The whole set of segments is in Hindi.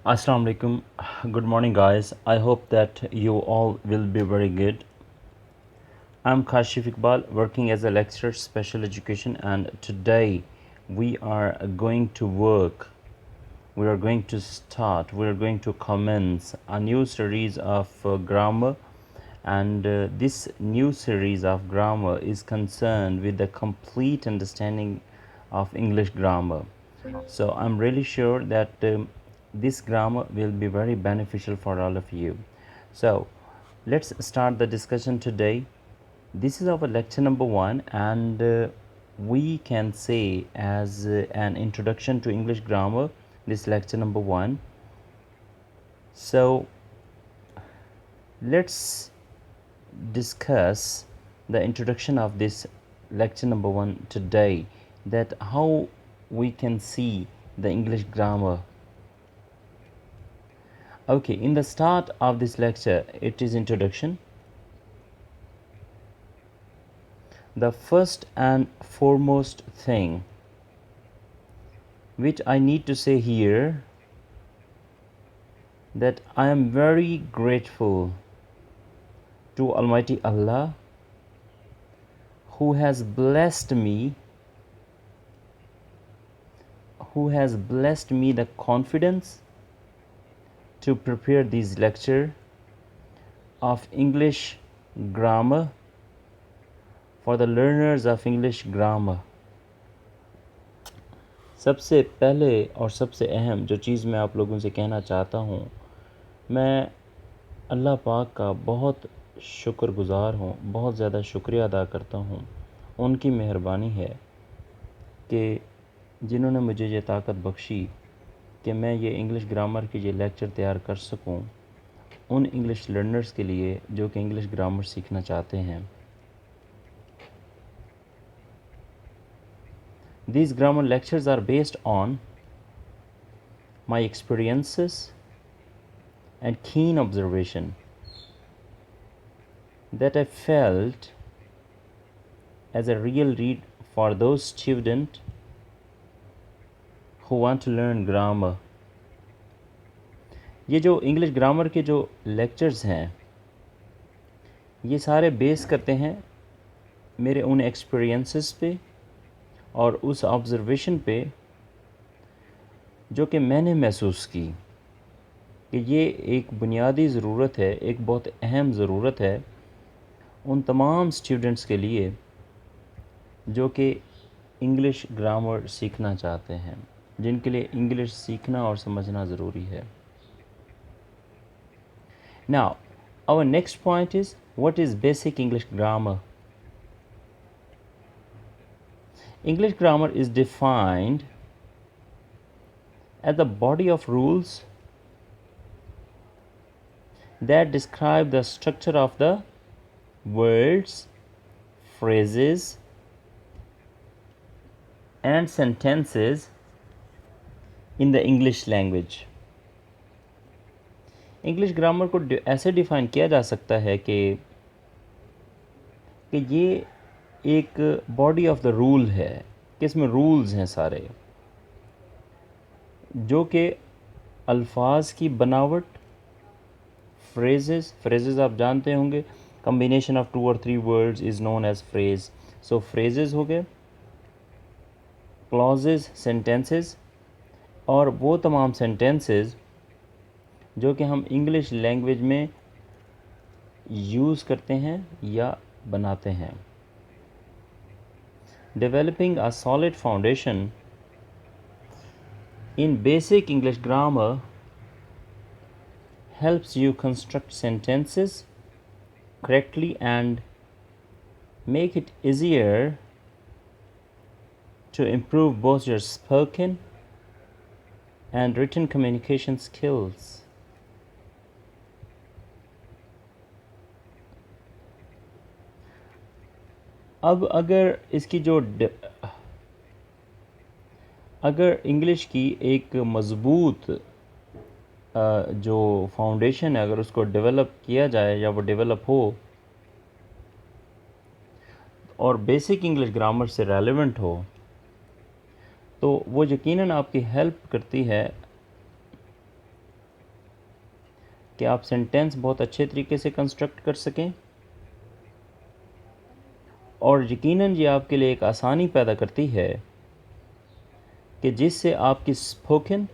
Assalamu alaikum. Good morning, guys. I hope that you all will be very good. I'm Kashif Iqbal, working as a lecturer, special education, and today we are going to work. We are going to start. We are going to commence a new series of grammar, and this new series of grammar is concerned with the complete understanding of English grammar. So I'm really sure that this grammar will be very beneficial for all of you. So let's start the discussion today. This is our lecture number 1, and we can say as an introduction to English grammar, this lecture number 1. So let's discuss the introduction of this lecture number 1 today, that how we can see the English grammar. Okay, in the start of this lecture, it is introduction. The first and foremost thing which I need to say here, that I am very grateful to Almighty Allah, who has blessed me the confidence to prepare this lecture of English grammar for the learners of English grammar. सबसे पहले और सबसे अहम जो चीज़ मैं आप लोगों से कहना चाहता हूँ, मैं अल्लाह पाक का बहुत शुक्रगुज़ार हूँ, बहुत ज़्यादा शुक्रिया अदा करता हूँ। उनकी मेहरबानी है कि जिन्होंने मुझे ये ताकत बख्शी कि मैं ये इंग्लिश ग्रामर की ये लेक्चर तैयार कर सकूं उन इंग्लिश लर्नर्स के लिए जो कि इंग्लिश ग्रामर सीखना चाहते हैं। These grammar lectures are based on my experiences and keen observation that I felt as a real read for those students who want to learn grammar. ये जो इंग्लिश ग्रामर के जो लेक्चर्स हैं, ये सारे बेस करते हैं मेरे उन एक्सपीरियंसेस पे और उस ऑब्ज़र्वेशन पे जो कि मैंने महसूस की कि ये एक बुनियादी ज़रूरत है, एक बहुत अहम ज़रूरत है उन तमाम स्टूडेंट्स के लिए जो कि इंग्लिश ग्रामर सीखना चाहते हैं, जिनके लिए इंग्लिश सीखना और समझना ज़रूरी है। Now, our next point is, what is basic English grammar? English grammar is defined as the body of rules that describe the structure of the words, phrases, and sentences in the English language. English grammar को ऐसे डिफ़ाइन किया जा सकता है कि ये एक बॉडी ऑफ द रूल है, कि इसमें रूल्स हैं सारे, जो कि अल्फाज की बनावट, फ्रेजेस आप जानते होंगे, कम्बिनेशन ऑफ 2 और 3 words is known as phrase. So phrases हो गए, क्लॉजेस सेंटेंसेस, और वो तमाम सेंटेंसेस जो कि हम इंग्लिश लैंग्वेज में यूज़ करते हैं या बनाते हैं। Developing a solid foundation in basic English grammar helps you construct sentences correctly and make it easier to improve both your spoken and written communication skills. अब अगर इंग्लिश की एक मज़बूत जो फाउंडेशन है, अगर उसको डेवलप किया जाए या वो डेवलप हो और बेसिक इंग्लिश ग्रामर से रेलेवेंट हो, तो वो यकीनन आपकी हेल्प करती है कि आप सेंटेंस बहुत अच्छे तरीके से कंस्ट्रक्ट कर सकें, और यकीनन ये आपके लिए एक आसानी पैदा करती है कि जिससे आपकी स्पोकन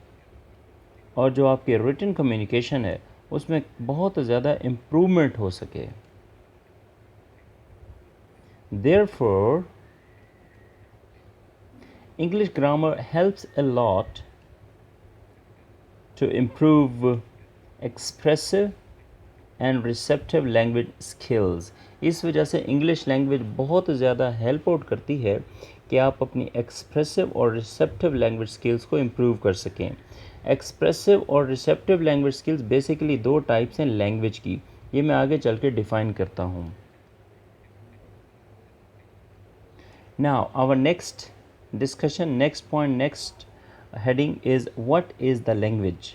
और जो आपकी रिटन कम्युनिकेशन है उसमें बहुत ज़्यादा इम्प्रूवमेंट हो सके। Therefore, English grammar helps a lot to improve expressive and receptive language skills। इस वजह से इंग्लिश लैंग्वेज बहुत ज़्यादा हेल्प आउट करती है कि आप अपनी एक्सप्रेसिव और रिसेप्टिव लैंग्वेज स्किल्स को इम्प्रूव कर सकें। एक्सप्रेसिव और रिसेप्टिव लैंग्वेज स्किल्स बेसिकली दो टाइप्स हैं लैंग्वेज की, ये मैं आगे चल के डिफ़ाइन करता हूँ। Now our next discussion, next point, next heading is what is the language।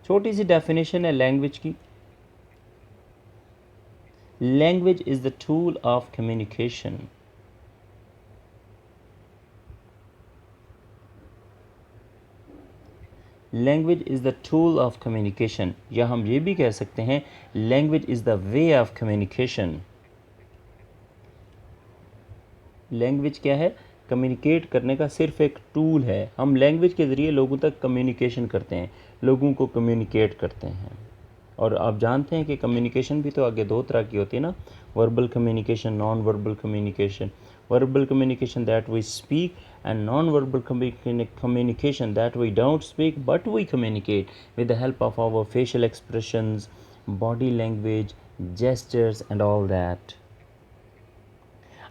छोटी सी डेफिनेशन है लैंग्वेज की। Language is the tool of communication. Language is the tool of communication, या हम ये भी कह सकते हैं language is the way of communication. Language क्या है? कम्युनिकेट करने का सिर्फ एक टूल है। हम लैंग्वेज के ज़रिए लोगों तक कम्युनिकेशन करते हैं, लोगों को कम्युनिकेट करते हैं। और आप जानते हैं कि कम्युनिकेशन भी तो आगे दो तरह की होती है ना, verbal communication, non verbal communication. Verbal communication that we speak and non verbal communication that we don't speak but we communicate with the help of our facial expressions, body language, gestures and all that.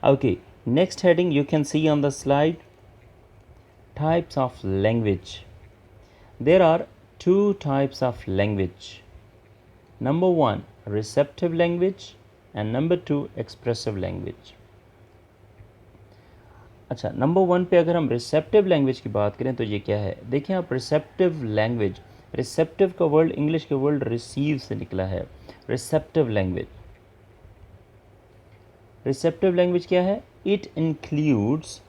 Okay, next heading you can see on the slide, types of language. There are two types of language. Number one, receptive language, and number two, expressive language. अच्छा, नंबर वन पे अगर हम रिसेप्टिव लैंग्वेज की बात करें तो ये क्या है? देखिए आप, रिसेप्टिव लैंग्वेज, रिसेप्टिव का वर्ड इंग्लिश के वर्ड रिसीव से निकला है। रिसेप्टिव लैंग्वेज, रिसेप्टिव लैंग्वेज क्या है? It includes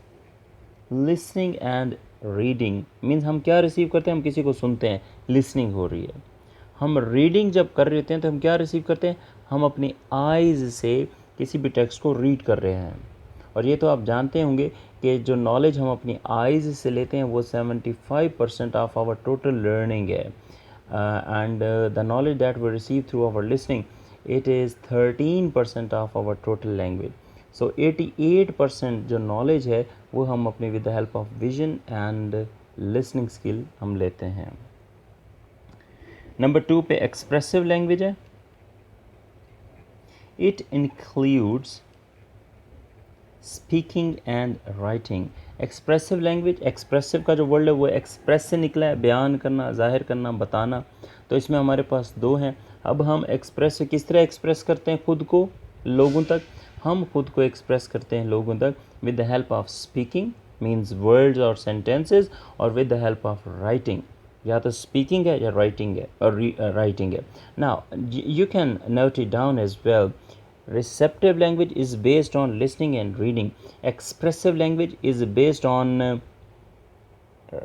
listening and reading. Means हम क्या रिसीव करते हैं? हम किसी को सुनते हैं, लिसनिंग हो रही है। हम रीडिंग जब कर रहे होते हैं तो हम क्या रिसीव करते हैं? हम अपनी आइज़ से किसी भी टेक्स्ट को रीड कर रहे हैं। और ये तो आप जानते होंगे कि जो नॉलेज हम अपनी आइज़ से लेते हैं वो 75% ऑफ आवर टोटल लर्निंग है। And the knowledge that we receive through our listening, it is 13% of our total language. So 88% जो knowledge है वो हम अपने with the help of vision and listening skill हम लेते हैं। नंबर 2 पे expressive language है। It includes speaking and writing। Expressive language, expressive का जो वर्ड है वो एक्सप्रेस से निकला है, बयान करना, जाहिर करना, बताना। तो इसमें हमारे पास दो हैं। अब हम एक्सप्रेस किस तरह एक्सप्रेस करते हैं खुद को लोगों तक? हम खुद को एक्सप्रेस करते हैं लोगों तक with the help of speaking, means words और सेंटेंसेस, और with the help of writing. या तो स्पीकिंग है या राइटिंग है, और राइटिंग है। Now you can note it down as well. Receptive language is based on listening and reading. Expressive language is based on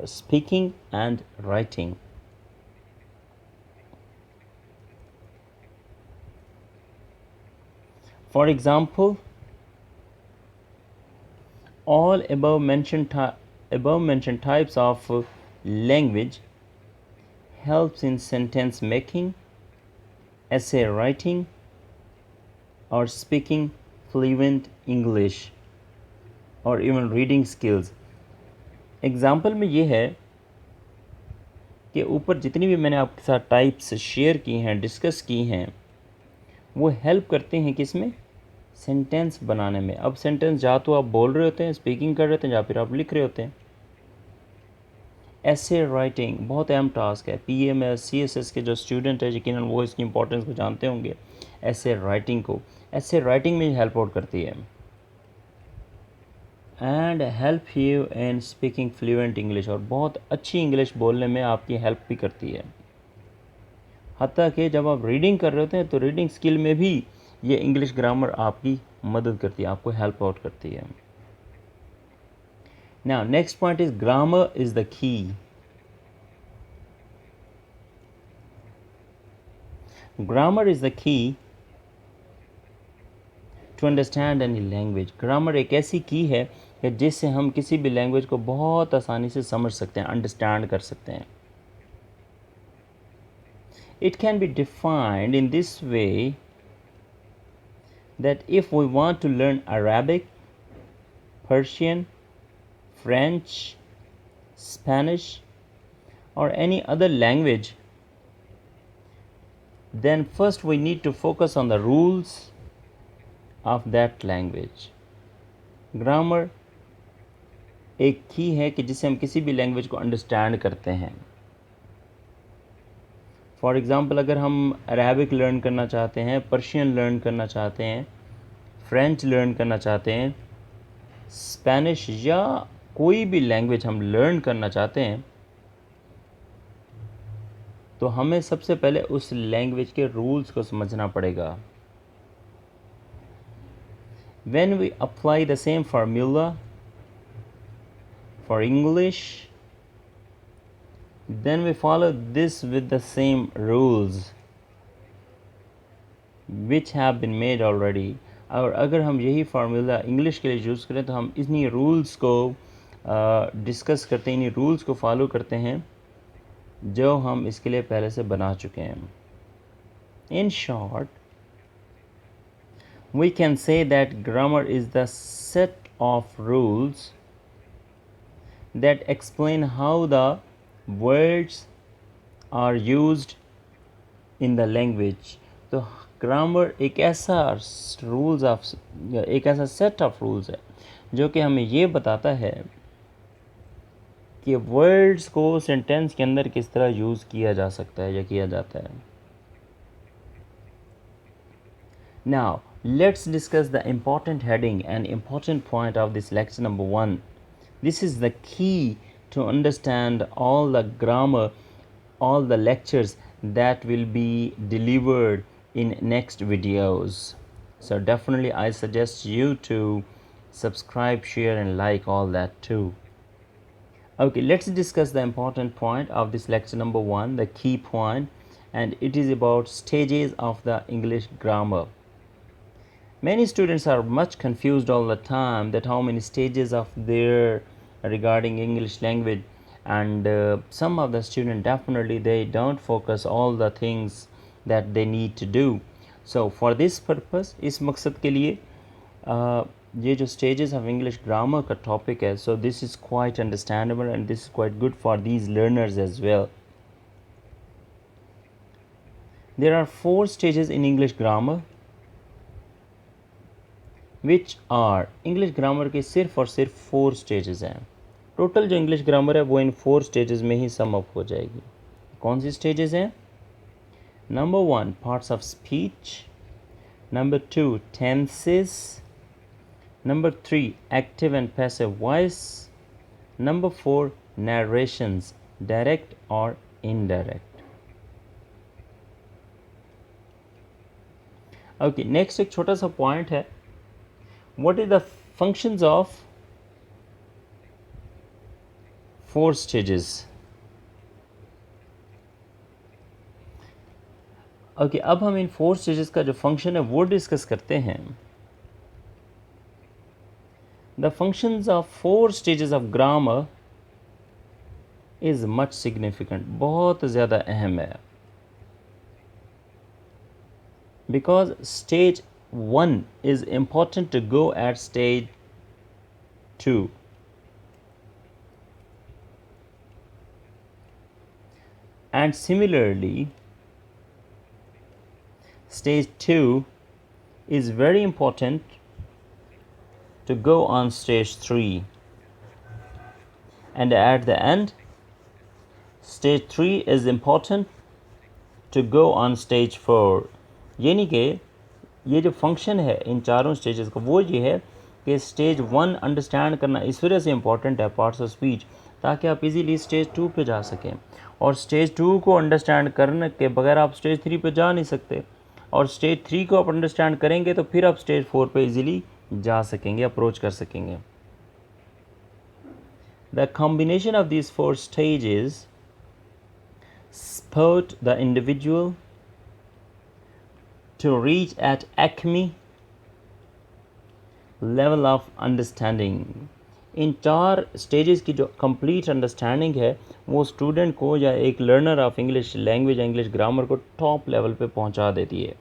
speaking and writing. For example, all above mentioned types of language helps in sentence making, essay writing, or speaking fluent English, or even reading skills. Example में ये है कि ऊपर जितनी भी मैंने आपके साथ टाइप्स शेयर की हैं, डिस्कस की हैं, वो हेल्प करते हैं किस में? सेंटेंस बनाने में। अब सेंटेंस या तो आप बोल रहे होते हैं, स्पीकिंग कर रहे होते हैं, या फिर आप लिख रहे होते हैं। ऐसे राइटिंग बहुत अहम टास्क है। PMS CSS के जो स्टूडेंट है यकीनन वो इसकी इंपॉर्टेंस को जानते होंगे। ऐसे राइटिंग को, ऐसे राइटिंग में हेल्प आउट करती है। And help you in speaking fluent English, और बहुत अच्छी इंग्लिश बोलने में आपकी हेल्प भी करती है। हत्ता कि जब आप रीडिंग कर रहे होते हैं तो रीडिंग स्किल में भी ये इंग्लिश ग्रामर आपकी मदद करती है, आपको हेल्प आउट करती है। Now next point is grammar is the key. Grammar is the key to understand any language. Grammar एक ऐसी की है कि जिससे हम किसी भी लैंग्वेज को बहुत आसानी से समझ सकते हैं, अंडरस्टैंड कर सकते हैं। It can be defined in this way that if we want to learn Arabic, Persian, French, Spanish, or any other language, then first we need to focus on the rules of that language. Grammar एक की है कि जिससे हम किसी भी लैंग्वेज को अंडरस्टैंड करते हैं। फॉर एग्ज़ाम्पल, अगर हम अरेबिक लर्न करना चाहते हैं, पर्शियन लर्न करना चाहते हैं, फ्रेंच लर्न करना चाहते हैं, स्पेनिश या कोई भी लैंग्वेज हम लर्न करना चाहते हैं, तो हमें सबसे पहले उस लैंग्वेज के रूल्स को समझना पड़ेगा। When we apply the same formula for English, then we follow this with the same rules which have been made already. और अगर हम यही फार्मूला इंग्लिश के लिए यूज़ करें तो हम इन्हीं रूल्स को डिस्कस करते हैं, इन्हीं रूल्स को फॉलो करते हैं जो हम इसके लिए पहले से बना चुके हैं। In short, we can say that grammar is the set of rules that explain how the words are used in the language. तो ग्रामर एक ऐसा सेट ऑफ रूल्स है जो कि हमें ये बताता है कि वर्ड्स को सेंटेंस के अंदर किस तरह यूज़ किया जा सकता है या किया जाता है। Now, let's discuss the important heading and important point of this lecture number 1. This is the key to understand all the grammar, all the lectures that will be delivered in next videos. So definitely I suggest you to subscribe, share and like all that too. Okay, let's discuss the important point of this lecture number 1, the key point, and it is about stages of the English grammar. Many students are much confused all the time that how many stages of there regarding English language, and some of the students definitely they don't focus all the things that they need to do. So for this purpose, इस मकसद के लिए ये जो stages of English grammar का topic है, so this is quite understandable and this is quite good for these learners as well. There are 4 stages in English grammar, which are English grammar के सिर्फ और सिर्फ 4 स्टेजेस हैं। टोटल जो इंग्लिश ग्रामर है वो इन 4 स्टेजेस में ही सम अप हो जाएगी। कौन सी स्टेजेस हैं? Number 1 parts of speech, number 2 tenses, number 3 active and passive voice, number 4 narrations, direct और इनडायरेक्ट। ओके, नेक्स्ट एक छोटा सा पॉइंट है, what is the functions of 4 stages? Okay, अब हम इन 4 स्टेजेस का जो फंक्शन है वो डिस्कस करते हैं। The functions of 4 stages of grammar is much significant, बहुत ज़्यादा अहम है, because stage 1 is important to go at stage 2. And similarly, stage 2 is very important to go on stage 3. And at the end, stage 3 is important to go on stage 4. यानी कि ये जो फंक्शन है इन चारों स्टेजेस का वो ये है कि स्टेज 1 अंडरस्टैंड करना इस वजह से इम्पॉर्टेंट है, पार्ट्स ऑफ स्पीच, ताकि आप इजीली स्टेज 2 पे जा सकें, और स्टेज 2 को अंडरस्टैंड करने के बगैर आप स्टेज 3 पे जा नहीं सकते, और स्टेज 3 को आप अंडरस्टैंड करेंगे तो फिर आप स्टेज 4 पे इजीली जा सकेंगे, अप्रोच कर सकेंगे। The combination of these 4 stages support the individual to reach at acme level of understanding. In 4 stages की जो कंप्लीट अंडरस्टैंडिंग है वो स्टूडेंट को या एक लर्नर ऑफ इंग्लिश लैंग्वेज या इंग्लिश ग्रामर को टॉप लेवल पे पहुंचा देती है,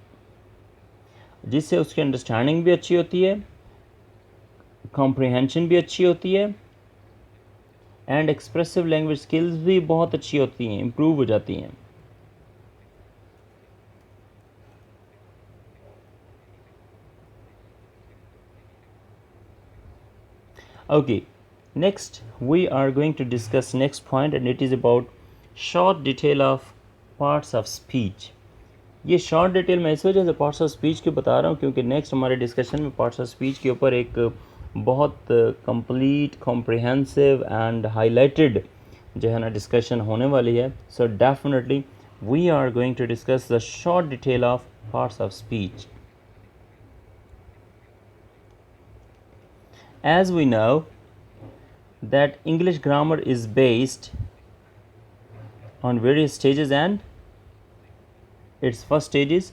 जिससे उसकी अंडरस्टैंडिंग भी अच्छी होती है, कॉम्प्रिहेंशन भी अच्छी होती है एंड एक्सप्रेसिव लैंग्वेज स्किल्स भी बहुत अच्छी होती हैं, इम्प्रूव हो जाती हैं. Okay, next we are going to discuss next point and it is about short detail of parts of speech. ये शॉर्ट डिटेल मैं इस वजह से पार्ट्स ऑफ स्पीच के बता रहा हूँ क्योंकि नेक्स्ट हमारे डिस्कशन में पार्ट्स ऑफ स्पीच के ऊपर एक बहुत कंप्लीट कॉम्प्रिहेंसिव एंड हाईलाइटेड जो है ना डिस्कशन होने वाली है. So definitely we are going to discuss the short detail of parts of speech. As we know that English grammar is based on various stages and its first stage is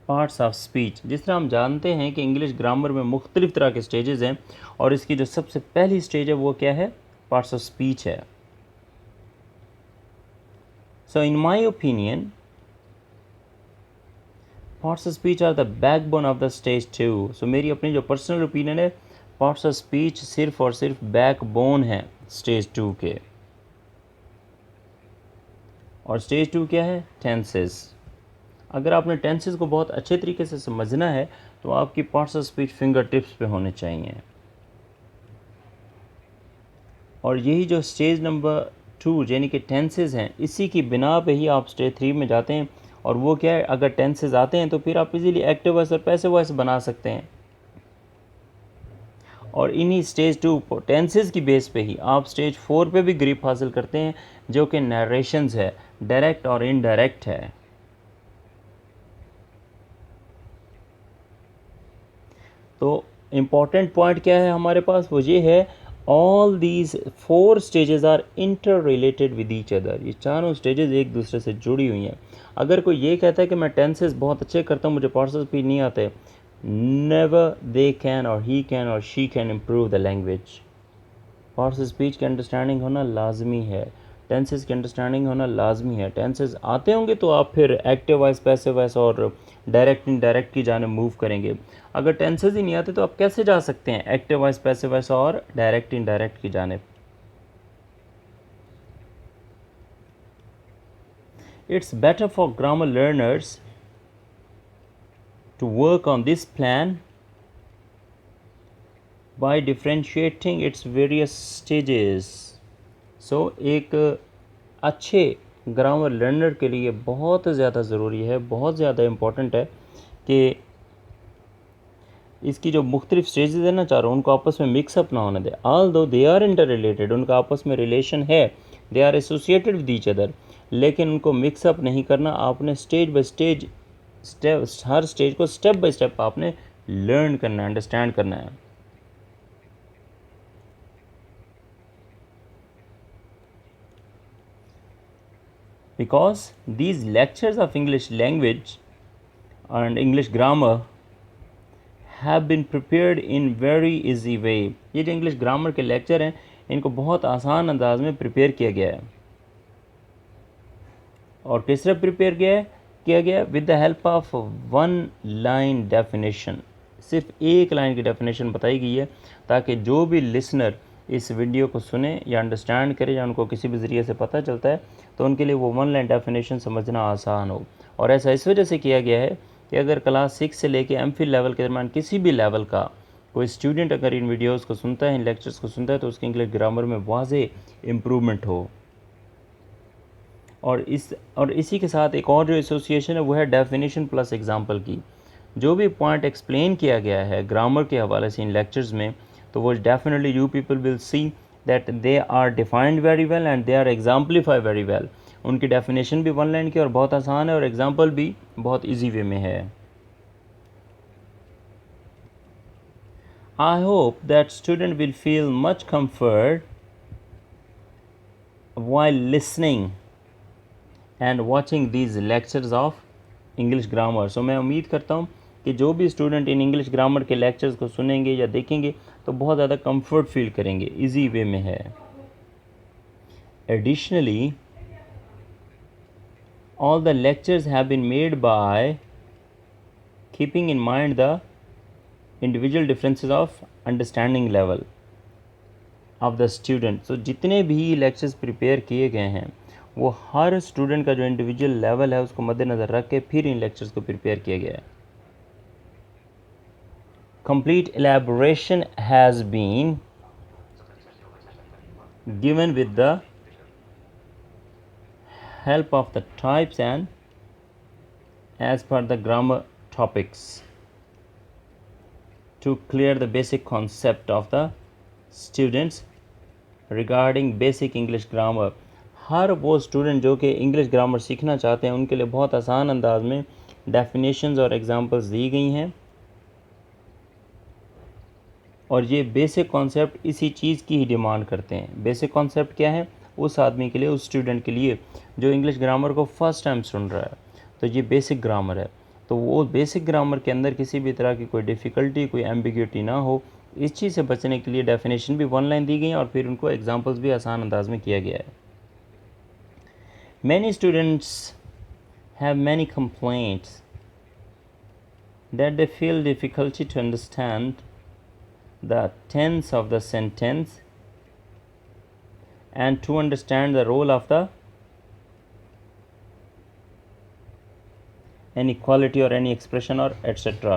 parts of speech. जिस तरह हम जानते हैं कि इंग्लिश ग्रामर में मुख्तलिफ तरह के स्टेजेस हैं और इसकी जो सबसे पहली स्टेज है वो क्या है, पार्ट्स ऑफ स्पीच है. So in my opinion parts of speech are the backbone of the stage 2. So मेरी अपनी जो पर्सनल ओपिनियन है पार्ट्स ऑफ स्पीच सिर्फ और सिर्फ बैकबोन है स्टेज 2 के. और स्टेज 2 क्या है, टेंसेस. अगर आपने टेंसेस को बहुत अच्छे तरीके से समझना है तो आपकी parts of speech finger tips पे होने चाहिए. और यही जो स्टेज नंबर 2 यानी कि टेंसेस हैं, इसी की बिना पे ही आप स्टेज 3 में जाते हैं. और वो क्या है, अगर टेंसेस आते हैं तो फिर आप इजीली एक्टिव वॉइस और पैसिव वॉइस बना सकते हैं. और इन्हीं स्टेज 2 टेंसेस की बेस पे ही आप स्टेज 4 पे भी ग्रिप हासिल करते हैं जो कि नरेशंस है, डायरेक्ट और इनडायरेक्ट है. तो इम्पॉर्टेंट पॉइंट क्या है हमारे पास, वो ये है all these 4 stages are inter related with each other. ये चारों स्टेजेस एक दूसरे से जुड़ी हुई हैं. अगर कोई ये कहता है कि मैं टेंसेस बहुत अच्छे करता हूँ, मुझे पार्ट्स ऑफ स्पीच नहीं आते, never they can or he can or she can improve the language. Parts of speech की अंडरस्टैंडिंग होना लाजमी है, टेंसेस की अंडरस्टैंडिंग होना लाजमी है. टेंसेस आते होंगे तो आप फिर एक्टिव वॉइस, पैसिव वॉइस और डायरेक्ट इनडायरेक्ट की जाने मूव करेंगे. अगर टेंसेस ही नहीं आते तो आप कैसे जा सकते हैं एक्टिव वॉइस, पैसिव वॉइस और डायरेक्ट इनडायरेक्ट की जाने. It's better for grammar learners to work on this plan by differentiating its various stages. So एक अच्छे ग्रामर लर्नर के लिए बहुत ज़्यादा ज़रूरी है, बहुत ज़्यादा इम्पॉर्टेंट है कि इसकी जो मुख्तलिफ स्टेजेस है ना चारों, उनको आपस में मिक्सअप ना होने दे. although they are interrelated, उनका आपस में रिलेशन है, they are associated with each other, लेकिन उनको मिक्सअप नहीं करना. आपने स्टेज बाय स्टेज हर स्टेज को स्टेप बाय स्टेप आपने लर्न करना है, अंडरस्टैंड करना है. Because these lectures of English language and English grammar have been prepared in very easy way. ये जो इंग्लिश ग्रामर के लेक्चर हैं इनको बहुत आसान अंदाज में प्रिपेयर किया गया है. और किस तरह प्रिपेयर किया गया with the help of 1 line definition. सिर्फ एक लाइन की डेफिनेशन बताई गई है ताकि जो भी लिसनर इस वीडियो को सुने या अंडरस्टैंड करे या उनको किसी भी ज़रिए से पता चलता है तो उनके लिए वो 1 लाइन डेफिनेशन समझना आसान हो. और ऐसा इस वजह से किया गया है कि अगर क्लास 6 से लेके एमफिल लेवल के दरमियान किसी भी लेवल का कोई स्टूडेंट अगर इन वीडियोज़ को सुनता है, इन लेक्चर्स को सुनता है, तो उसकी इंग्लिश ग्रामर में वाज़ेह इम्प्रूवमेंट हो. और इसी के साथ एक और जो एसोसिएशन है वो है डेफिनेशन प्लस एग्जांपल की. जो भी पॉइंट एक्सप्लेन किया गया है ग्रामर के हवाले से इन लेक्चर्स में, तो वो definitely you people will see that they are defined very well and they are exemplify very well. उनकी डेफिनेशन भी 1 लाइन की और बहुत आसान है और एग्जाम्पल भी बहुत ईजी वे में है. I hope that student will feel much comfort while listening and watching these lectures of English grammar. So मैं उम्मीद करता हूँ कि जो भी स्टूडेंट इन इंग्लिश ग्रामर के लेक्चर्स को सुनेंगे या देखेंगे तो बहुत ज़्यादा कंफर्ट फील करेंगे, इजी वे में है। Additionally all the lectures have been made by keeping in mind the individual differences of understanding level of the student। so जितने भी लेक्चर्स प्रिपेयर किए गए हैं वो हर स्टूडेंट का जो इंडिविजुअल लेवल है उसको मद्देनज़र रख के फिर इन लेक्चर्स को प्रिपेयर किया गया है। Complete elaboration has been given with the help of the types and as per the grammar topics to clear the basic concept of the students regarding basic English grammar। हर वो स्टूडेंट जो कि इंग्लिश ग्रामर सीखना चाहते हैं उनके लिए बहुत आसान अंदाज में डेफिनेशंस और एग्जांपल्स दी गई हैं और ये बेसिक कॉन्सेप्ट इसी चीज़ की ही डिमांड करते हैं। बेसिक कॉन्सेप्ट क्या है? उस आदमी के लिए, उस स्टूडेंट के लिए जो इंग्लिश ग्रामर को फर्स्ट टाइम सुन रहा है, तो ये बेसिक ग्रामर है। तो वो बेसिक ग्रामर के अंदर किसी भी तरह की कोई डिफ़िकल्टी, कोई एम्बिग्यूटी ना हो, इस चीज़ से बचने के लिए डेफिनेशन भी वन लाइन दी गई है और फिर उनको एग्जांपल्स भी आसान अंदाज में किया गया है। Many students have many complaints that they feel difficulty to understand the tense of the sentence and to understand the role of the any quality or any expression or etc।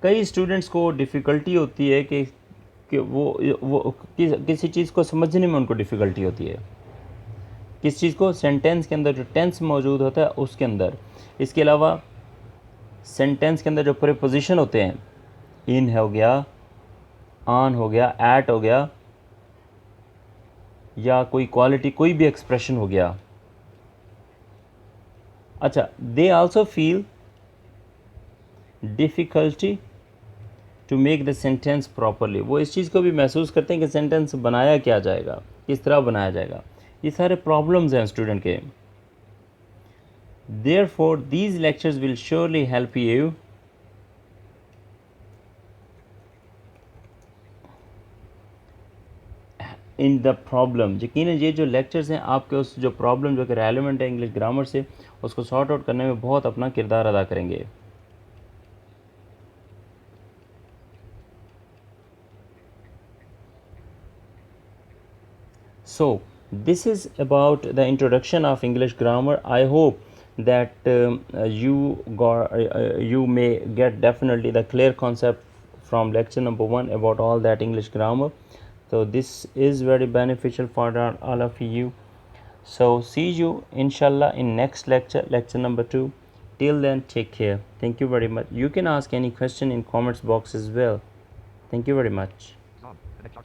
कई स्टूडेंट्स को डिफ़िकल्टी होती है कि वो किसी चीज़ को समझने में उनको डिफ़िकल्टी होती है। किस चीज़ को? सेंटेंस के अंदर जो टेंस मौजूद होता है उसके अंदर। इसके अलावा सेंटेंस के अंदर जो प्रीपोजिशन होते हैं, इन हो गया, ऑन हो गया, एट हो गया, या कोई क्वालिटी, कोई भी एक्सप्रेशन हो गया। अच्छा, they also feel difficulty to make the sentence properly. वो इस चीज़ को भी महसूस करते हैं कि सेंटेंस बनाया क्या जाएगा, किस तरह बनाया जाएगा। ये सारे प्रॉब्लम्स हैं स्टूडेंट के। Therefore, these lectures will surely help you in the problem। यकीनन ये जो लेक्चर्स हैं आपके उस जो प्रॉब्लम जो कि रेलेवेंट है इंग्लिश ग्रामर से, उसको सॉर्ट आउट करने में बहुत अपना किरदार अदा करेंगे। So this is about the introduction of English grammar। I hope that you may get definitely the clear concept from lecture number 1 about all that English grammar। So this is very beneficial for all of you। So see you inshallah in next lecture, lecture number 2। Till then, take care. Thank you very much। You can ask any question in comments box as well। Thank you very much।